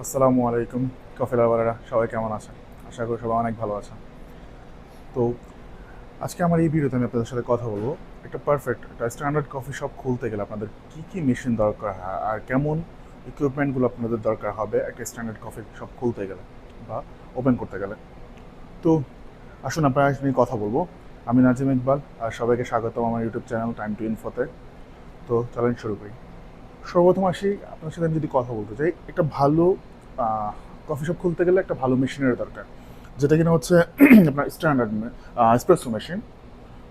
আসসালামু আলাইকুম। কফি লাভাররা সবাই কেমন আছেন? আশা করি সবাই অনেক ভালো আছেন। তো আজকে আমার এই ভিডিওতে আমি আপনাদের সাথে কথা বলবো একটা স্ট্যান্ডার্ড কফি শপ খুলতে গেলে আপনাদের কী কী মেশিন দরকার হয় আর কেমন ইকুইপমেন্টগুলো আপনাদের দরকার হবে একটা স্ট্যান্ডার্ড কফি শপ খুলতে গেলে বা ওপেন করতে গেলে। তো আসুন আপনারা আজ নিয়ে কথা বলবো। আমি নাজিম ইকবাল আর সবাইকে স্বাগতম আমার ইউটিউব চ্যানেল টাইম টু ইনফোতে। তো চলেন শুরু করি। সর্বপ্রথম আসি, আপনার সাথে আমি যদি কথা বলতে চাই, একটা ভালো কফি শপ খুলতে গেলে একটা ভালো মেশিনের দরকার, যেটা কিনা হচ্ছে আপনার স্ট্যান্ডার্ড এসপ্রেসো মেশিন।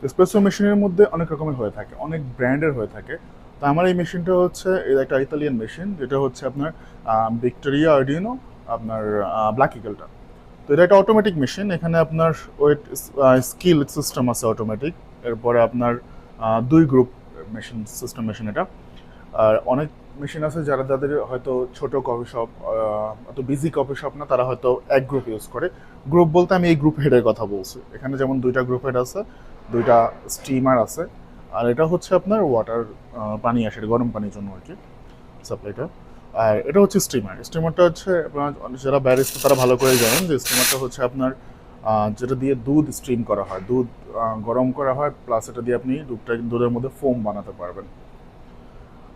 এসপ্রেসো মেশিনের মধ্যে অনেক রকমের হয়ে থাকে, অনেক ব্র্যান্ডের হয়ে থাকে। তো আমার এই মেশিনটা হচ্ছে একটা ইতালিয়ান মেশিন, যেটা হচ্ছে আপনার ভিক্টোরিয়া আর্ডিনো, আপনার ব্ল্যাক ইগলটা। তো এটা একটা অটোমেটিক মেশিন, এখানে আপনার ওয়েট স্কিল সিস্টেম আছে অটোমেটিক। এরপরে আপনার দুই গ্রুপ মেশিন সিস্টেম মেশিন এটা। আর অনেক মেশিন আছে যারা যাদের হয়তো ছোট কফি শপ, অত বিজি কফি শপ না, তারা হয়তো এক গ্রুপ ইউজ করে। গ্রুপ বলতে আমি এই গ্রুপ হেডের কথা বলছি। এখানে যেমন দুইটা গ্রুপ হেড আছে, দুইটা স্টিমার আছে, আর এটা হচ্ছে আপনার ওয়াটার, পানি আসে গরম পানির জন্য আর কি সাপ্লাইটা। আর এটা হচ্ছে স্টিমার। স্টিমারটা হচ্ছে আপনার যারা ব্যারিস্টা তারা ভালো করে জানেন যে স্টিমারটা হচ্ছে আপনার যেটা দিয়ে দুধ স্ট্রিম করা হয়, দুধ গরম করা হয়, প্লাস এটা দিয়ে আপনি দুধের মধ্যে ফোম বানাতে পারবেন।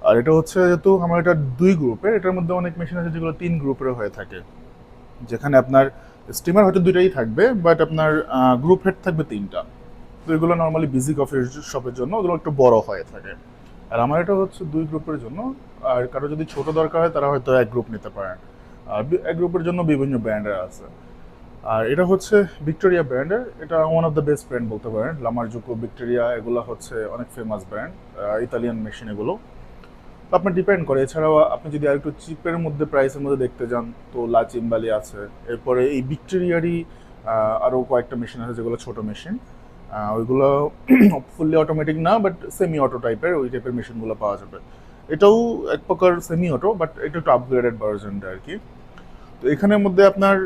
আর এটা হচ্ছে যেহেতু আমার এটা দুই গ্রুপের, এটার মধ্যে অনেক মেশিন আছে যেগুলো তিন গ্রুপের হয়ে থাকে, যেখানে আপনার স্টিমার হয়তো দুইটাই থাকবে, বাট আপনার গ্রুপ হেড থাকবে তিনটা। তো এগুলো নর্মালি বিজি কফি শপের জন্য ওগুলো একটু বড় হয়ে থাকে। আর আমার এটা হচ্ছে দুই গ্রুপের জন্য। আর কারো যদি ছোট দরকার হয় তারা হয়তো এক গ্রুপ নিতে পারেন। আর এক গ্রুপের জন্য বিভিন্ন ব্র্যান্ডের আছে। আর এটা হচ্ছে ভিক্টোরিয়া ব্র্যান্ডের, এটা one of the best brand বলতে পারেন। লামারজুকো, ভিক্টোরিয়া, এগুলো হচ্ছে অনেক ফেমাস ব্র্যান্ড, ইতালিয়ান মেশিন এগুলো। তো আপনার ডিপেন্ড করে। এছাড়াও আপনি যদি আরেকটু চিপের মধ্যে, প্রাইসের মধ্যে দেখতে যান, তো লা চিম্বালি আছে। এরপরে এই ভিক্টোরিয়ারই আরও কয়েকটা মেশিন আছে যেগুলো ছোট মেশিন। ওইগুলো ফুললি অটোমেটিক না, বাট সেমি অটো টাইপের, ওই টাইপের মেশিনগুলো পাওয়া যাবে। এটাও এক প্রকার সেমি অটো, বাট এটা একটু আপগ্রেডেড ভার্জনটা আর কি। তো এখানের মধ্যে আপনার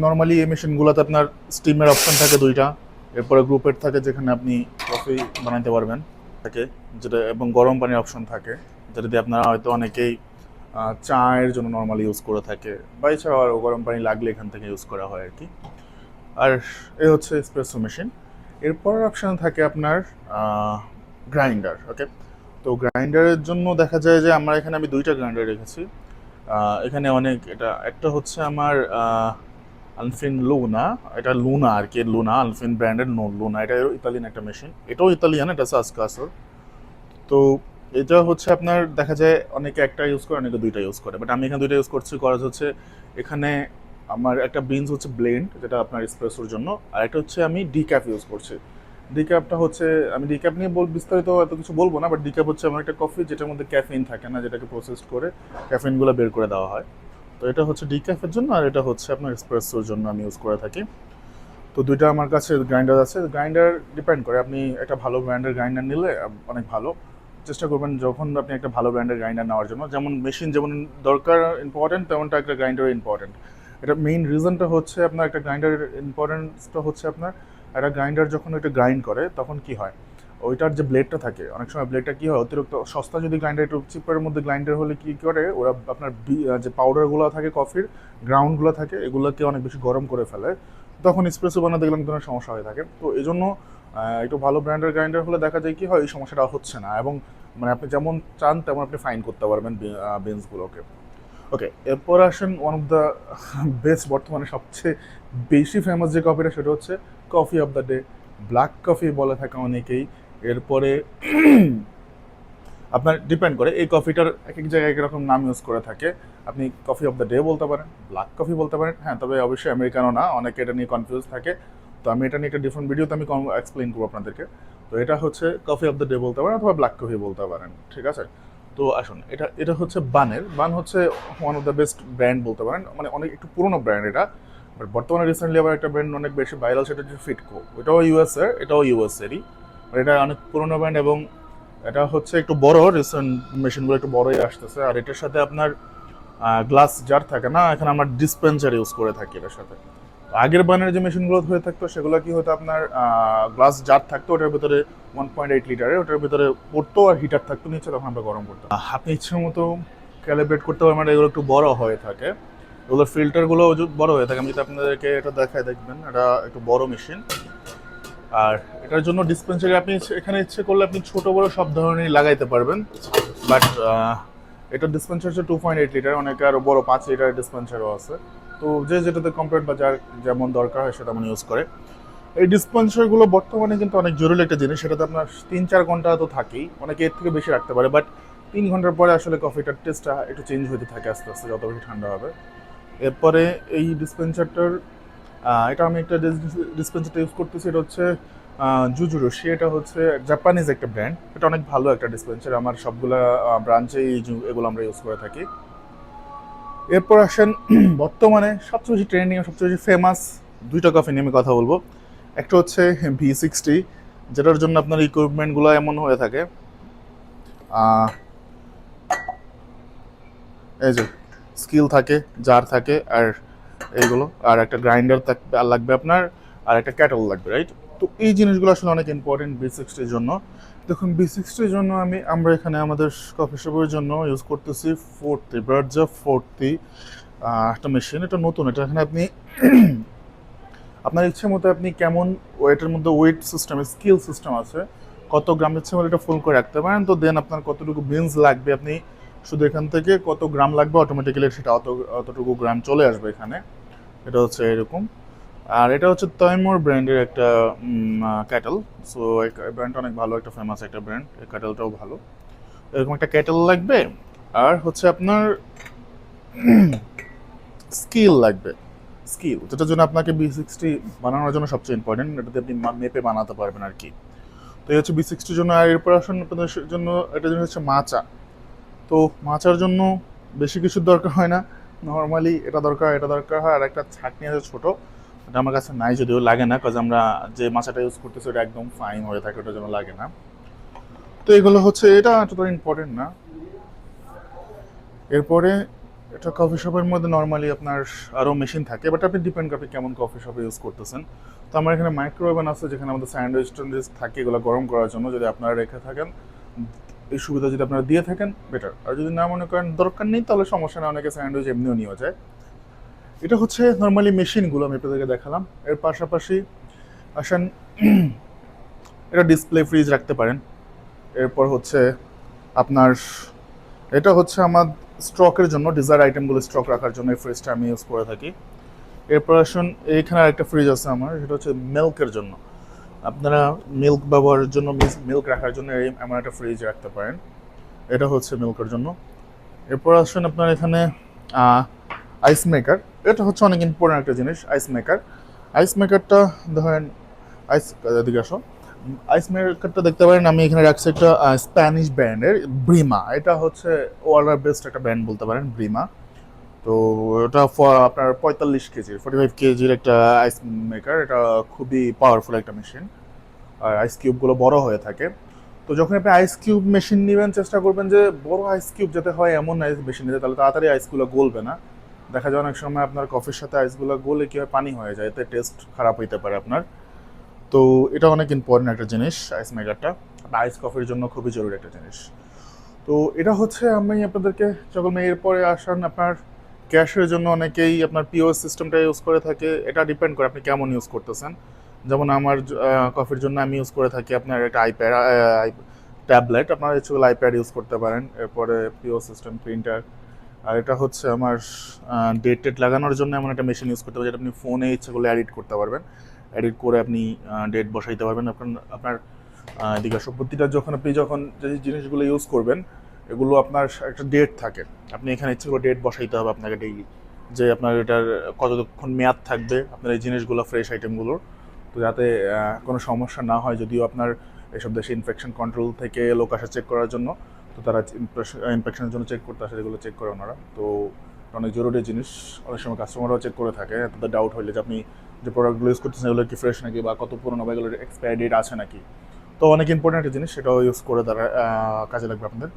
নর্মালি এই মেশিনগুলোতে আপনার স্টিমের অপশন থাকে দুইটা। এরপরে গ্রুপের থাকে যেখানে আপনি কফি বানাতে পারবেন থাকে, যেটা এবং গরম পানির অপশন থাকে, যেটা দিয়ে আপনারা হয়তো অনেকেই চায়ের জন্য নর্মালি ইউজ করে থাকে, বা এছাড়াও আরও গরম পানি লাগলে এখান থেকে ইউজ করা হয় আর কি। আর এই হচ্ছে এসপ্রেসো মেশিন। এরপর অপশন থাকে আপনার গ্রাইন্ডার। ওকে, তো গ্রাইন্ডারের জন্য দেখা যায় যে আমি দুইটা গ্রাইন্ডার রেখেছি। এখানে অনেক, এটা একটা হচ্ছে আমার আলফিন লুনা। এটা লুনা আর কি, লুনা আলফিন ব্র্যান্ডের, নো লুনা, এটা ইতালিয়ান একটা মেশিন। এটাও ইতালিয়ান, এটা সাসকাসোর। তো এটা হচ্ছে আপনার দেখা যায় অনেকে একটা ইউজ করে, অনেকে দুইটা ইউজ করে, বাট আমি এখানে দুইটা ইউজ করছি। করাজ হচ্ছে এখানে আমার একটা বিনস হচ্ছে ব্লেন্ড, যেটা আপনার এসপ্রেসোর জন্য, আর একটা হচ্ছে আমি ডিক্যাপ ইউজ করছি। ডিক্যাপটা হচ্ছে, আমি ডিক্যাপ নিয়ে বিস্তারিত এত কিছু বলবো না, বাট ডিক্যাপ হচ্ছে এমন একটা কফি যেটার মধ্যে ক্যাফিন থাকে না, যেটাকে প্রসেস করে ক্যাফিনগুলো বের করে দেওয়া হয়। তো এটা হচ্ছে ডিক্যাফের জন্য, আর এটা হচ্ছে আপনার এসপ্রেসোর জন্য আমি ইউজ করে থাকি। তো দুইটা আমার কাছে গ্রাইন্ডার আছে। গ্রাইন্ডার ডিপেন্ড করে, আপনি একটা ভালো ব্র্যান্ডের গ্রাইন্ডার নিলে অনেক ভালো। চেষ্টা করবেন যখন আপনি একটা ভালো ব্র্যান্ডের গ্রাইন্ডার নেওয়ার জন্য, যেমন মেশিন যেমন দরকার ইম্পর্টেন্ট, তেমনটা একটা গ্রাইন্ডারও ইম্পর্টেন্ট। এটা মেইন রিজনটা হচ্ছে আপনার একটা গ্রাইন্ডারের ইম্পর্টেন্সটা হচ্ছে আপনার একটা গ্রাইন্ডার যখন ওইটা গ্রাইন্ড করে তখন কি হয়, ওইটার যে ব্লেডটা থাকে, অনেক সময় ব্লেডটা কী হয়, অতিরিক্ত সস্তা যদি গ্রাইন্ডার, একটু চিপের মধ্যে গ্রাইন্ডার হলে কী করে ওরা আপনার যে পাউডারগুলো থাকে কফির, গ্রাউন্ডগুলো থাকে, এগুলোকে অনেক বেশি গরম করে ফেলে। তখন এসপ্রেসো বানাতে গেলে ধরনের সমস্যা হয়ে থাকে। তো এই জন্য একটু ভালো ব্র্যান্ডের গ্রাইন্ডার হলে দেখা যায় কি হয়, এই সমস্যাটা হচ্ছে না, এবং মানে আপনি যেমন চান তেমন আপনি ফাইন করতে পারবেন বিনসগুলোকে। ওকে, এরপর আসেন ওয়ান অফ দ্য বেস্ট, বর্তমানে সবচেয়ে বেশি ফেমাস যে কফিটা, সেটা হচ্ছে coffee of the day, black coffee বলে থাকে অনেকেই। এরপরে আপনার ডিপেন্ড করে এই কফিটার এক এক জায়গায় একরকম নাম ইউজ করে থাকে। আপনি কফি অফ দ্য ডে বলতে পারেন, ব্ল্যাক কফি বলতে পারেন, হ্যাঁ, তবে অবশ্যই আমেরিকানো না, অনেকে এটা নিয়ে কনফিউজ থাকে। তো আমি এটা নিয়ে একটা ডিফারেন্ট ভিডিওতে আমি এক্সপ্লেন করবো আপনাদেরকে। তো এটা হচ্ছে কফি অফ দ্য ডে বলতে পারেন, অথবা ব্ল্যাক কফি বলতে পারেন, ঠিক আছে। তো আসুন, এটা এটা হচ্ছে বান হচ্ছে one of the best brand বলতে পারেন, মানে অনেক একটু পুরোনো ব্র্যান্ড এটা। বাট বর্তমানে রিসেন্টলি আবার একটা ব্র্যান্ড অনেক বেশি ভাইরাল, সেটা হচ্ছে ফিটকো। এটাও ইউএসএর, এটাও ইউএসএরই। এটা অনেক পুরোনো ব্র্যান্ড, এবং এটা হচ্ছে একটু বড়, রিসেন্ট মেশিনগুলো একটু বড়ই আসতেছে। আর এটার সাথে আপনার গ্লাস জার থাকে না, এখানে আমরা ডিসপেন্সার ইউজ করে থাকি এটার সাথে। আগের বানের যে মেশিনগুলো হয়ে থাকতো সেগুলো কি হতো, আপনার গ্লাস জার থাকতো, ওটার ভিতরে 1.8 লিটারের, ওটার ভিতরে পড়তো আর হিটার থাকতো নিচে, তখন আমরা গরম করতাম। আপনি ইচ্ছে মতো ক্যালিব্রেট করতে পারবেন, এগুলো একটু বড় হয়ে থাকে। এগুলোর ফিল্টারগুলো বড় হয়ে থাকে। আমি যদি আপনাদেরকে এটা দেখায় দেখবেন, এটা একটু বড় মেশিন। আর এটার জন্য ডিসপেন্সারি আপনি এখানে ইচ্ছে করলে আপনি ছোট বড় সব ধরনেরই লাগাইতে পারবেন। বাট এটার ডিসপেন্সার হচ্ছে 2.8 লিটার, অনেকে আরও বড় 5 লিটার ডিসপেন্সারও আছে। তো যে যেটাতে কম্পেয়ার বা যার যেমন দরকার হয় সেটা মানে ইউজ করে। এই ডিসপেন্সারগুলো বর্তমানে কিন্তু অনেক জরুরি একটা জিনিস। সেটাতে আপনার 3-4 ঘন্টা তো থাকেই, অনেকে এর থেকে বেশি রাখতে পারে। বাট 3 ঘন্টার পরে আসলে কফিটার টেস্টটা একটু চেঞ্জ হতে থাকে আস্তে আস্তে যত বেশি ঠান্ডা হবে। এরপরে এই ডিসপেন্সারটার এটা আমি একটা ডিসপেন্সারটা ইউজ করতেছি, এটা হচ্ছে জুজুরোশি। এটা হচ্ছে জাপানিজ একটা ব্র্যান্ড, এটা অনেক ভালো একটা ডিসপেন্সার। আমার সবগুলা ব্রাঞ্চে এগুলো আমরা ইউজ করে থাকি। এরপর আসেন বর্তমানে সবচেয়ে বেশি ট্রেন্ডিং, সবচেয়ে বেশি ফেমাস দুইটা কফি নিয়ে আমি কথা বলবো। একটা হচ্ছে V60, যেটার জন্য আপনার ইকুইপমেন্টগুলো এমন হয়ে থাকে, এই যে স্কিল থাকে, জার থাকে, আর এইগুলো, আর একটা গ্রাইন্ডার থাকবে, আর লাগবে আপনার, আর একটা ক্যাটল লাগবে, রাইট? তো এই জিনিসগুলো আসলে অনেক ইম্পর্টেন্ট V60-র জন্য। দেখুন V60-র জন্য আমরা এখানে আমাদের কফি শপের জন্য ইউজ করতেছি 40 বার্জা 40 একটা মেশিন। এটা নতুন, এটা এখানে আপনি আপনার ইচ্ছে মতো আপনি কেমন ওয়েটের মধ্যে ওয়েট সিস্টেম, স্কিল সিস্টেম আছে, কত গ্রাম ইচ্ছে মতো এটা ফুল করে রাখতে পারেন। তো দেন আপনার কতটুকু বিনস লাগবে, আপনি শুধু এখান থেকে কত গ্রাম লাগবে অটোমেটিক্যালি সেটা অতটুকু গ্রাম চলে আসবে এখানে। এটা হচ্ছে এরকম। আর এটা হচ্ছে তৈমুর ব্র্যান্ডের একটা ক্যাটেল। সো এই ব্র্যান্ডটা অনেক ভালো, একটা ফেমাস একটা ব্র্যান্ড। এই ক্যাটেলটাও ভালো। এরকম একটা ক্যাটেল লাগবে। আর হচ্ছে আপনার স্কিল লাগবে, স্কিল, যেটার জন্য আপনাকে V60 বানানোর জন্য সবচেয়ে ইম্পর্টেন্ট, এটাতে আপনি মেপে বানাতে পারবেন আর কি। তো এই হচ্ছে V60-র জন্য। আর এরপর আসুন আপনাদের জন্য এটা জন্য হচ্ছে মাচা। তো মাচার জন্য বেশি কিছুর দরকার হয় না, নর্মালি এটা দরকার, এটা দরকার হয়, আর একটা ছাঁকনি আছে ছোটো, এটা আমার কাছে নাই, যদিও লাগে না, কাজ আমরা যে মাচাটা ইউজ করতেছি ওটা একদম ফাইন হয়ে থাকে, ওটার জন্য লাগে না। তো এগুলো হচ্ছে, এটা এতটা ইম্পর্টেন্ট না। এরপরে এটা কফি শপের মধ্যে নর্মালি আপনার আরও মেশিন থাকে, বাট আপনি ডিপেন্ড করে আপনি কেমন কফি শপে ইউজ করতেছেন। তো আমার এখানে মাইক্রো ওভেন আছে, যেখানে আমাদের স্যান্ডউইচ ট্যান্ডউইচ থাকে, এগুলো গরম করার জন্য। যদি আপনারা রেখে থাকেন, এই সুবিধা যদি আপনারা দিয়ে থাকেন বেটার, আর যদি না মনে করেন দরকার নেই তাহলে সমস্যা নেই, অনেকে স্যান্ডউইচ এমনিও নিয়ে যায়। এটা হচ্ছে নর্মালি মেশিনগুলো আমি আপনাদেরকে দেখালাম। এর পাশাপাশি আসেন এটা ডিসপ্লে ফ্রিজ রাখতে পারেন। এরপর হচ্ছে আপনার এটা হচ্ছে আমার স্টকের জন্য, ডিজায়ার আইটেমগুলো স্টক রাখার জন্য এই ফ্রিজটা আমি ইউজ করে থাকি। এরপর আসুন এইখানে আরেকটা ফ্রিজ আছে আমার, সেটা হচ্ছে মিল্কের জন্য। আপনারা মিল্ক ব্যবহারের জন্য, মিল্ক রাখার জন্য এমন একটা ফ্রিজ রাখতে পারেন। এটা হচ্ছে মিল্কের জন্য। এরপর আসুন আপনার এখানে আইস মেকার। এটা হচ্ছে অনেক ইম্পর্টেন্ট একটা জিনিস, আইস মেকার। আইস মেকারটা ধরেন, আইস দিকে আসো, আইস মেকারটা দেখতে পারেন আমি এখানে রাখছি একটা স্প্যানিশ ব্র্যান্ডের ব্রিমা। এটা হচ্ছে ওয়ার্ল্ডের বেস্ট একটা ব্র্যান্ড বলতে পারেন, ব্রিমা। তো এটা আপনার 45 কেজির একটা আইস মেকার। এটা খুবই পাওয়ারফুল একটা মেশিন, আর আইস কিউবগুলো বড় হয়ে থাকে। তো যখন আপনি আইস কিউব মেশিন নেবেন, চেষ্টা করবেন যে বড় আইস কিউব যাতে হয় এমন আইস মেশিন নিতে, তাহলে তাড়াতাড়ি আইসগুলো গলবে না। দেখা যায় অনেক সময় আপনার কফির সাথে আইসগুলো গলে কি হয়, পানি হয়ে যায়, এতে টেস্ট খারাপ হইতে পারে আপনার। তো এটা অনেক ইম্পর্টেন্ট একটা জিনিস, আইস মেকারটা আইস কফির জন্য খুবই জরুরি একটা জিনিস। তো এটা হচ্ছে আমি আপনাদেরকে যখন এরপরে আসেন আপনার ক্যাশের জন্য, অনেকেই আপনার পিওএস সিস্টেমটা ইউজ করে থাকে। এটা ডিপেন্ড করে আপনি কেমন ইউজ করতেছেন। যেমন আমার কফির জন্য আমি ইউজ করে থাকি আপনার একটা আইপ্যাড ট্যাবলেট, আপনারা ইচ্ছে করলে আইপ্যাড ইউজ করতে পারেন। এরপরে পিওএস সিস্টেম, প্রিন্টার। আর এটা হচ্ছে আমার ডেট টেট লাগানোর জন্য এমন একটা মেশিন ইউজ করতে পারেন, যেটা আপনি ফোনে ইচ্ছে করলে এডিট করতে পারবেন। এডিট করে আপনি ডেট বসাইতে পারবেন। আপনার এদিকে প্রতিটা যখন যে জিনিসগুলো ইউজ করবেন, এগুলো আপনার একটা ডেট থাকে, আপনি এখানে ইচ্ছে করে ডেট বসাইতে হবে আপনাকে ডেইলি, যে আপনার এটার কতক্ষণ মেয়াদ থাকবে আপনার এই জিনিসগুলো, ফ্রেশ আইটেমগুলোর। তো যাতে কোনো সমস্যা না হয়। যদিও আপনার এসব দেশে ইনফেকশন কন্ট্রোল থেকে লোক আসে চেক করার জন্য, তো তারা ইনফেকশনের জন্য চেক করতে আসে, যেগুলো চেক করে ওনারা। তো অনেক জরুরি জিনিস, অনেক সময় কাস্টমাররাও চেক করে থাকে তাদের ডাউট হইলে যে আপনি যে প্রোডাক্টগুলো ইউজ করতেছেন এগুলো কি ফ্রেশ নাকি, বা কত পুরোনো, বা এগুলোর এক্সপায়ারি ডেট আছে নাকি। তো অনেক ইম্পর্টেন্ট একটা জিনিস, সেটাও ইউজ করে তারা কাজে লাগবে আপনাদের।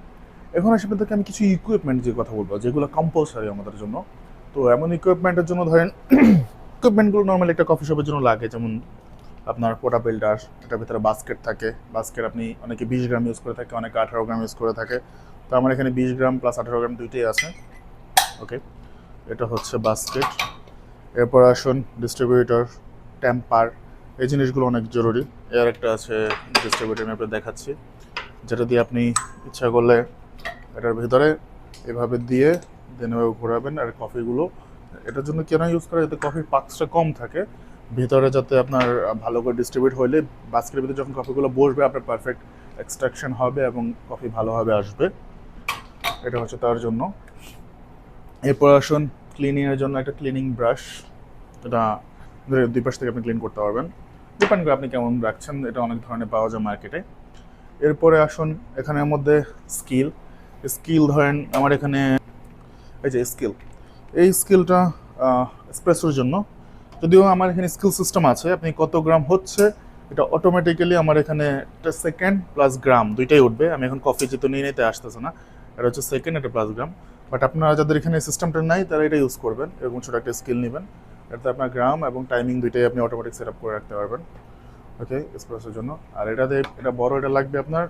এখন আসে আপনাদেরকে আমি কিছু ইকুইপমেন্ট যে কথা বলবো, যেগুলো কম্পালসারি আমাদের জন্য। তো এমন ইকুইপমেন্টের জন্য ধরেন ইকুইপমেন্টগুলো নর্মালি একটা কফি শপের জন্য লাগে, যেমন আপনার পোটা বিল্ডার, এটার ভিতরে বাস্কেট থাকে। বাস্কেট আপনি অনেকে 20 গ্রাম ইউজ করে থাকে, অনেকে 18 গ্রাম ইউজ করে থাকে। তো আমার এখানে 20 গ্রাম প্লাস 18 গ্রাম দুইটাই আছে। ওকে। এটা হচ্ছে বাস্কেট। এরপর আসুন ডিস্ট্রিবিউটর, টেম্পার, এই জিনিসগুলো অনেক জরুরি। এর একটা আছে ডিস্ট্রিবিউটর, আমি আপনাদের দেখাচ্ছি, যেটা দিয়ে আপনি ইচ্ছা করলে এটার ভিতরে এভাবে দিয়ে দেন এভাবে ঘোরাবেন। আর কফিগুলো এটার জন্য কেন ইউজ করে, যাতে কফির পাক্সটা কম থাকে ভিতরে, যাতে আপনার ভালো করে ডিস্ট্রিবিউট হইলে বাস্কেটের ভিতরে যখন কফিগুলো বসবে আপনার পারফেক্ট এক্সট্রাকশন হবে এবং কফি ভালোভাবে আসবে। এটা হচ্ছে তার জন্য। এরপর আসুন ক্লিনিংয়ের জন্য একটা ক্লিনিং ব্রাশ, এটা দুই পাশ থেকে আপনি ক্লিন করতে পারবেন, ডিপেন্ড করে আপনি কেমন রাখছেন। এটা অনেক ধরনের পাওয়া যায় মার্কেটে। এরপরে আসুন এখানের মধ্যে স্কিল ধরেন আমার এখানে এই যে স্কিল, এই স্কিলটা এসপ্রেসোর জন্য। যদিও আমার এখানে স্কিল সিস্টেম আছে, আপনি কত গ্রাম হচ্ছে এটা অটোমেটিক্যালি আমার এখানে একটা সেকেন্ড প্লাস গ্রাম দুইটাই উঠবে। আমি এখন কফি যেহেতু নিয়ে নিতে আসতেছে না, এটা হচ্ছে সেকেন্ড, এটা প্লাস গ্রাম। বাট আপনারা যাদের এখানে সিস্টেমটা নাই তারা এটা ইউজ করবেন, এরকম ছোটো একটা স্কিল নেবেন, এটাতে আপনার গ্রাম এবং টাইমিং দুইটাই আপনি অটোমেটিক সেট আপ করে রাখতে পারবেন। ওকে, এসপ্রেসোর জন্য। আর এটাতে এটা বড়, এটা লাগবে আপনার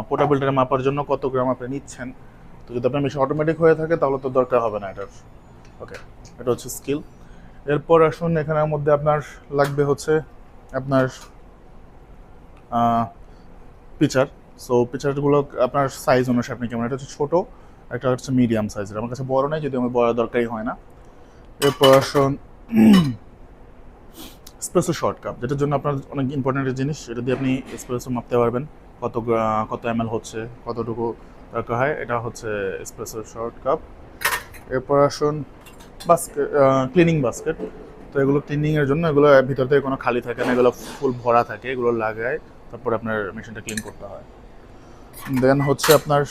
পোর্টেবলটা মাপার জন্য কত গ্রাম আপনি নিচ্ছেন। তো যদি আপনার মেশিন অটোমেটিক হয়ে থাকে তাহলে তো দরকার হবে না এটার। ওকে, এটা হচ্ছে স্কিল। এরপর আসুন এখানের মধ্যে আপনার লাগবে হচ্ছে আপনার পিচার। সো পিচারগুলো আপনার সাইজ অনুসারে আপনি কেমন, এটা হচ্ছে ছোটো, একটা হচ্ছে মিডিয়াম সাইজের। আমার কাছে বড় নেই, যদি আমার বড় দরকারই হয় না। এরপর আসুন এসপ্রেসো শর্ট কাপ, যেটার জন্য আপনার অনেক ইম্পর্টেন্ট জিনিস। এটা দিয়ে আপনি এসপ্রেসো মাপতে পারবেন কত ml হচ্ছে, কতটুকু দরকার হয়। এটা হচ্ছে এসপ্রেসো শর্ট কাপ। এরপর আসুন বাস্কেট, ক্লিনিং বাস্কেট। তো এগুলো ক্লিনিংয়ের জন্য, এগুলো ভিতর থেকে কোনো খালি থাকে না, এগুলো ফুল ভরা থাকে, এগুলো লাগায় তারপর আপনার মেশিনটা ক্লিন করতে হয়। দেন হচ্ছে আপনার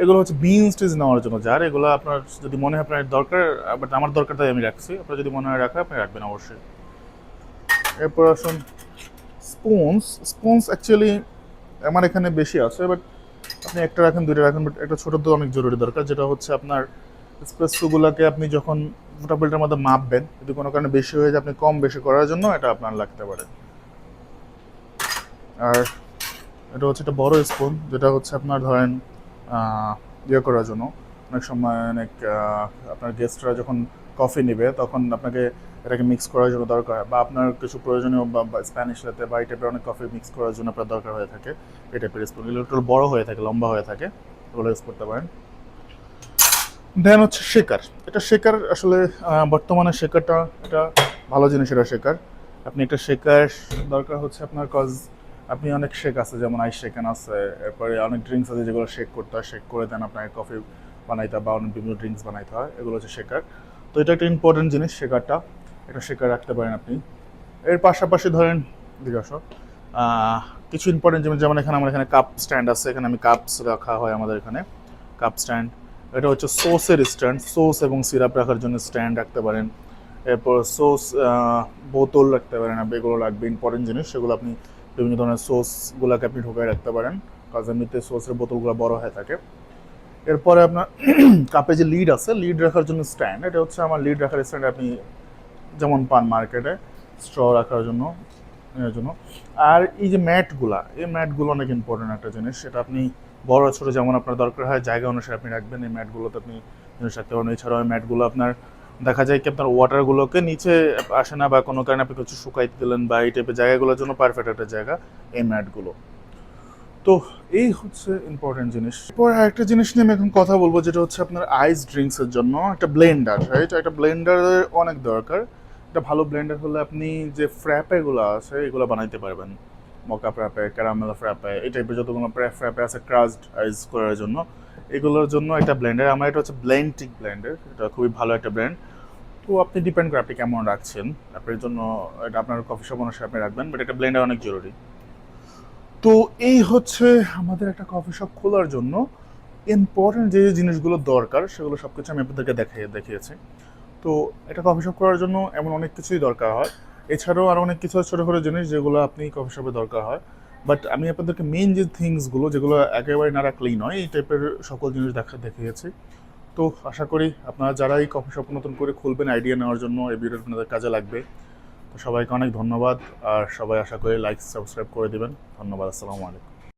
এগুলো হচ্ছে বিনস টিজ নেওয়ার জন্য যার, এগুলো আপনার যদি মনে হয় আপনার দরকার, বাট আমার দরকার তাই আমি রাখছি, আপনার যদি মনে হয় রাখা আপনি রাখবেন অবশ্যই। এরপর আসুন স্পুনস অ্যাকচুয়ালি আমার এখানে বেশি আছে, বাট আপনি একটা রাখেন, দুইটা রাখেন, বাট একটা ছোটো তো অনেক জরুরি দরকার, যেটা হচ্ছে আপনার এসপ্রেসোগুলোকে আপনি যখন পোর্টেবলটার মধ্যে মাপবেন, যদি কোনো কারণে বেশি হয়ে যায় আপনি কম বেশি করার জন্য এটা আপনার লাগতে পারে। আর এটা হচ্ছে একটা বড় স্পুন, যেটা হচ্ছে আপনার ধরেন ইয়ে করার জন্য। অনেক সময় অনেক আপনার গেস্টরা যখন কফি নেবে তখন আপনাকে এটাকে মিক্স করার জন্য দরকার হয়, বা আপনার কিছু প্রয়োজনীয় বা স্প্যানিশ লাতে বা এই টাইপের অনেক কফি মিক্স করার জন্য আপনার দরকার হয়ে থাকে এই টাইপের স্পুন। এগুলো একটু বড় হয়ে থাকে, লম্বা হয়ে থাকে, এগুলো ইউজ করতে পারেন। দেন হচ্ছে শেকার। এটা শেকার আসলে বর্তমানে শেকারটা এটা ভালো জিনিস। এটা শেকার, আপনি একটা শেকার দরকার হচ্ছে আপনার, কজ আপনি অনেক শেক আছে, যেমন আইস শেকেন আছে, এরপরে অনেক ড্রিঙ্কস আছে যেগুলো শেক করতে হয়, শেক করে দেন আপনাকে কফি বানাইতে বা অনেক বিভিন্ন ড্রিঙ্কস বানাইতে হয়, এগুলো হচ্ছে শেকার। তো এটা একটা ইম্পর্টেন্ট জিনিস শেকারটা, এটা শেকার রাখতে পারেন আপনি। এর পাশাপাশি ধরেন জিজ্ঞাস কিছু ইম্পর্টেন্ট জিনিস, যেমন এখানে আমার এখানে কাপ স্ট্যান্ড আছে, এখানে আমি কাপস রাখা হয় আমাদের এখানে, কাপ স্ট্যান্ড। এটা হচ্ছে সসের স্ট্যান্ড, সস এবং সিরাপ রাখার জন্য স্ট্যান্ড রাখতে পারেন। এরপর সস বোতল রাখতে পারেন, আপনি এগুলো লাগবে ইম্পর্টেন্ট জিনিস, সেগুলো আপনি বিভিন্ন ধরনের সসগুলোকে আপনি ঢোকায় রাখতে পারেন, কারণ এমনিতে সসের বোতলগুলো বড় হয়ে থাকে। এরপরে আপনার কাপে যে লিড আছে, লিড রাখার জন্য স্ট্যান্ড, এটা হচ্ছে আমার লিড রাখার স্ট্যান্ড, আপনি যেমন পান মার্কেটে স্ট্র রাখার জন্য, এর জন্য। আর এই যে ম্যাটগুলো, এই ম্যাটগুলো অনেক ইম্পর্টেন্ট একটা জিনিস, সেটা আপনি বড় ছোটো যেমন আপনার দরকার হয় জায়গা অনুসারে আপনি রাখবেন, এই ম্যাটগুলোতে আপনি জিনিস রাখতে পারেন। এছাড়াও এই ম্যাটগুলো আপনার দেখা যায় কি আপনার ওয়াটারগুলোকে নিচে আসে না, বা কোনো কারণে আপনি কিছু শুকাইতে দিলেন, বা এই টাইপের জায়গাগুলোর জন্য পারফেক্ট একটা জায়গা এই ম্যাটগুলো। তো এই হচ্ছে ইম্পর্টেন্ট জিনিস। এরপর আরেকটা জিনিস নিয়ে আমি এখন কথা বলবো, যেটা হচ্ছে আপনার আইস ড্রিঙ্কসের জন্য একটা ব্লেন্ডার, রাইট? একটা ব্লেন্ডারের অনেক দরকার। একটা ভালো ব্লেন্ডার হলে আপনি যে ফ্র্যাপেগুলো আছে এগুলো বানাইতে পারবেন, মকা ফ্র্যাপে, ক্যারামেল ফ্র্যাপে, এই টাইপের যতগুলো ফ্র্যাপে আছে ক্রাস্ট আইস করার জন্য, এগুলোর জন্য একটা ব্লেন্ডার। আমার এটা হচ্ছে ব্লেন্টিক ব্লেন্ডার, এটা খুবই ভালো একটা ব্র্যান্ড। তো আপনি ডিপেন্ড করে আপনি কেমন রাখছেন, আপনার জন্য এটা আপনার কফি শপ অনুসারে আপনি রাখবেন, বাট একটা ব্লেন্ডার অনেক জরুরি। তো এই হচ্ছে আমাদের একটা কফি শপ খোলার জন্য ইম্পর্টেন্ট যে জিনিসগুলো দরকার, সেগুলো সব কিছু আমি আপনাদেরকে দেখিয়েছি। তো একটা কফি শপ করার জন্য এমন অনেক কিছুই দরকার হয়, এছাড়াও আরও অনেক কিছু ছোটো ছোটো জিনিস যেগুলো আপনি কফি শপে দরকার হয়। বাট আমি আপনাদেরকে মেইন যে থিংসগুলো, যেগুলো একেবারে না রাখলেই নয়, এই টাইপের সকল জিনিস দেখিয়েছি। তো আশা করি আপনারা যারা এই কফি শপ নতুন করে খুলবেন আইডিয়া নেওয়ার জন্য এই ভিডিওটা আপনাদের কাজে লাগবে। তো সবাইকে অনেক ধন্যবাদ, আর সবাই আশা করি লাইক সাবস্ক্রাইব করে দিবেন। ধন্যবাদ, আসসালামু আলাইকুম।